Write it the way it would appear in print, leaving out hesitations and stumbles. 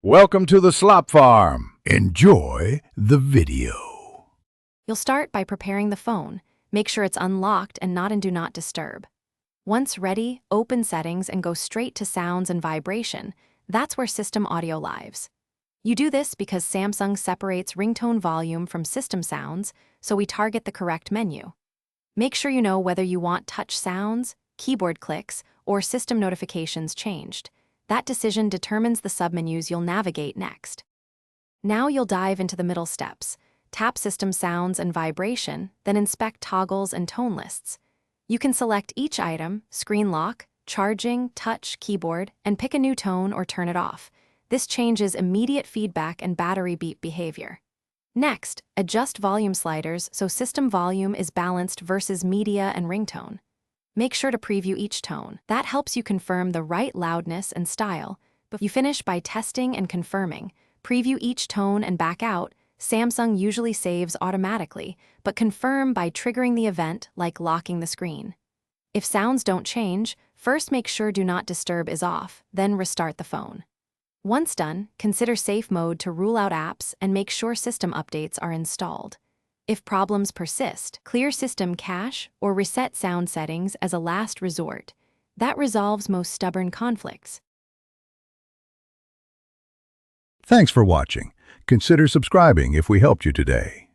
Welcome to the Slop Farm. Enjoy the video. You'll start by preparing the phone. Make sure it's unlocked and not in Do Not Disturb. Once ready, open Settings and go straight to Sounds and Vibration. That's where System Audio lives. You do this because Samsung separates ringtone volume from system sounds, so we target the correct menu. Make sure you know whether you want touch sounds, keyboard clicks, or system notifications changed. That decision determines the submenus you'll navigate next. Now you'll dive into the middle steps. Tap System Sounds and Vibration, then inspect toggles and tone lists. You can select each item, screen lock, charging, touch, keyboard, and pick a new tone or turn it off. This changes immediate feedback and battery beep behavior. Next, adjust volume sliders so system volume is balanced versus media and ringtone. Make sure to preview each tone. That helps you confirm the right loudness and style. But you finish by testing and confirming. Preview each tone and back out. Samsung usually saves automatically, but confirm by triggering the event like locking the screen. If sounds don't change, first make sure Do Not Disturb is off, then restart the phone. Once done, consider safe mode to rule out apps and make sure system updates are installed. If problems persist, clear system cache or reset sound settings as a last resort. That resolves most stubborn conflicts. Thanks for watching. Consider subscribing if we helped you today.